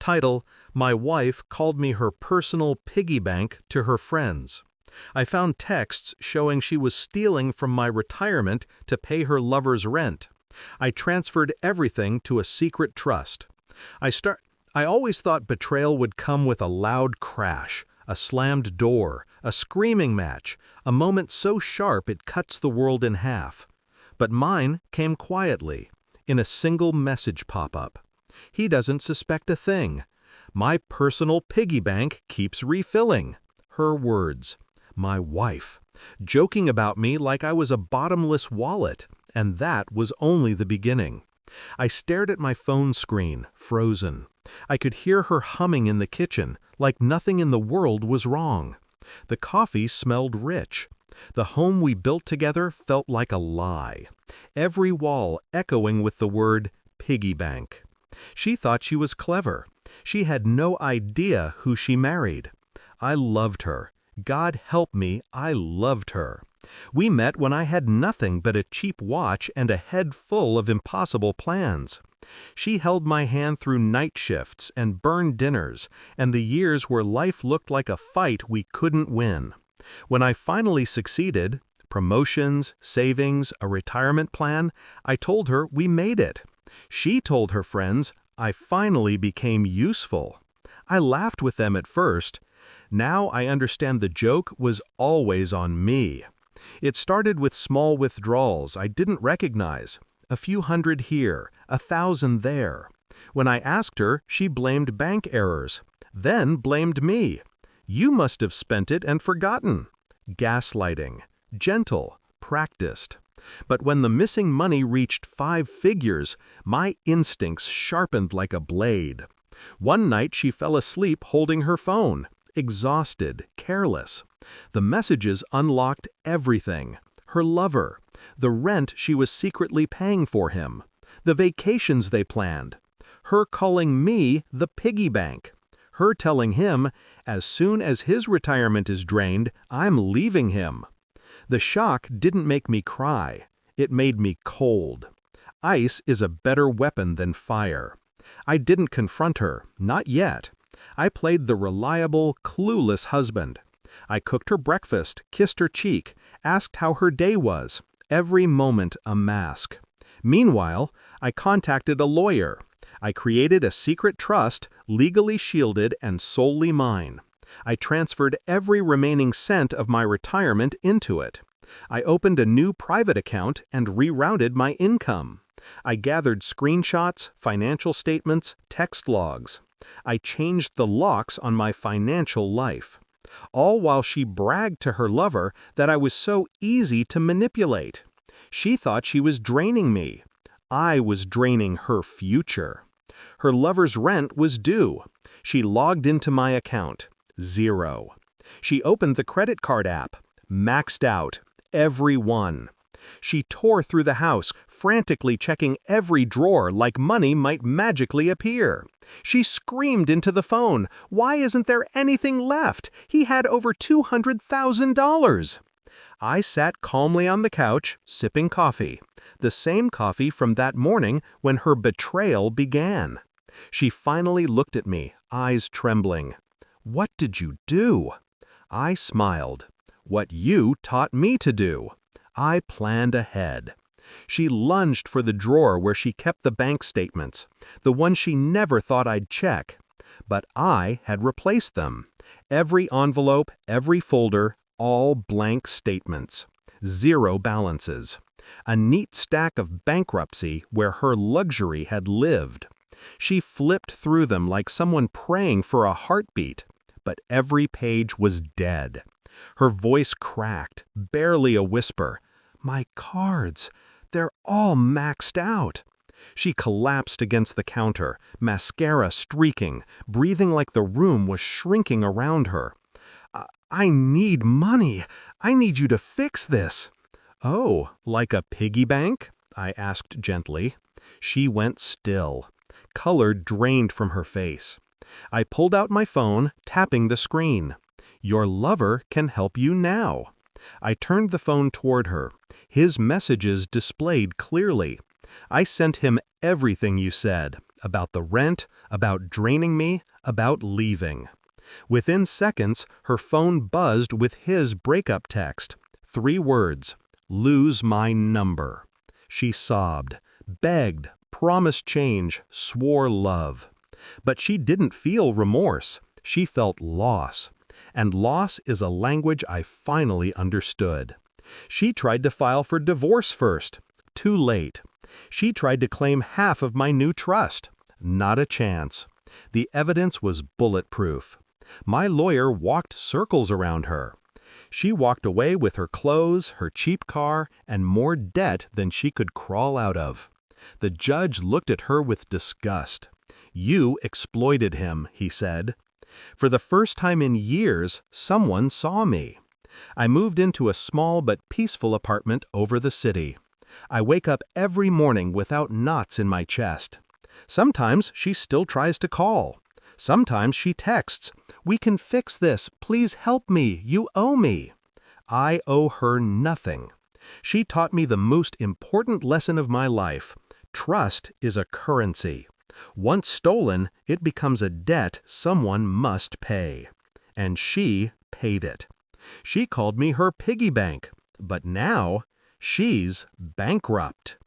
Title: My wife called me her personal piggy bank to her friends. I found texts showing she was stealing from my retirement to pay her lover's rent. I transferred everything to a secret trust. I always thought betrayal would come with a loud crash, a slammed door, a screaming match, a moment so sharp it cuts the world in half. But mine came quietly, in a single message pop-up. He doesn't suspect a thing. My personal piggy bank keeps refilling. Her words. My wife. Joking about me like I was a bottomless wallet, and that was only the beginning. I stared at my phone screen, frozen. I could hear her humming in the kitchen, like nothing in the world was wrong. The coffee smelled rich. The home we built together felt like a lie. Every wall echoing with the word piggy bank. She thought she was clever. She had no idea who she married. I loved her. God help me, I loved her. We met when I had nothing but a cheap watch and a head full of impossible plans. She held my hand through night shifts and burned dinners, and the years where life looked like a fight we couldn't win. When I finally succeeded, promotions, savings, a retirement plan, I told her we made it. She told her friends, I finally became useful. I laughed with them at first. Now I understand the joke was always on me. It started with small withdrawals I didn't recognize. A few hundred here, 1,000 there. When I asked her, she blamed bank errors, then blamed me. You must have spent it and forgotten. Gaslighting. Gentle. Practiced. But when the missing money reached 5 figures, my instincts sharpened like a blade. One night she fell asleep holding her phone, exhausted, careless. The messages unlocked everything. Her lover, the rent she was secretly paying for him, the vacations they planned, her calling me the piggy bank, her telling him, as soon as his retirement is drained, I'm leaving him. The shock didn't make me cry. It made me cold. Ice is a better weapon than fire. I didn't confront her, not yet. I played the reliable, clueless husband. I cooked her breakfast, kissed her cheek, asked how her day was, every moment a mask. Meanwhile, I contacted a lawyer. I created a secret trust, legally shielded and solely mine. I transferred every remaining cent of my retirement into it. I opened a new private account and rerouted my income. I gathered screenshots, financial statements, text logs. I changed the locks on my financial life. All while she bragged to her lover that I was so easy to manipulate. She thought she was draining me. I was draining her future. Her lover's rent was due. She logged into my account. 0. She opened the credit card app. Maxed out. Every one. She tore through the house, frantically checking every drawer like money might magically appear. She screamed into the phone, "Why isn't there anything left? He had over $200,000. I sat calmly on the couch, sipping coffee. The same coffee from that morning when her betrayal began. She finally looked at me, eyes trembling. "What did you do?" I smiled. "What you taught me to do." I planned ahead. She lunged for the drawer where she kept the bank statements, the one she never thought I'd check. But I had replaced them. Every envelope, every folder, all blank statements. 0 balances. A neat stack of bankruptcy where her luxury had lived. She flipped through them like someone praying for a heartbeat, but every page was dead. Her voice cracked, barely a whisper. "My cards, they're all maxed out." She collapsed against the counter, mascara streaking, breathing like the room was shrinking around her. I need money. I need you to fix this." "Oh, like a piggy bank?" I asked gently. She went still. Color drained from her face. I pulled out my phone, tapping the screen. "Your lover can help you now." I turned the phone toward her. His messages displayed clearly. "I sent him everything you said. about the rent, about draining me, about leaving. Within seconds, her phone buzzed with his breakup text. 3 words: lose my number. She sobbed, begged, promised change, swore love. But she didn't feel remorse. She felt loss. And loss is a language I finally understood. She tried to file for divorce first. Too late. She tried to claim half of my new trust. Not a chance. The evidence was bulletproof. My lawyer walked circles around her. She walked away with her clothes, her cheap car, and more debt than she could crawl out of. The judge looked at her with disgust. "You exploited him," he said. For the first time in years, someone saw me. I moved into a small but peaceful apartment over the city. I wake up every morning without knots in my chest. Sometimes she still tries to call. Sometimes she texts, "We can fix this. Please help me. You owe me." I owe her nothing. She taught me the most important lesson of my life. Trust is a currency. Once stolen, it becomes a debt someone must pay. And she paid it. She called me her piggy bank. But now, she's bankrupt.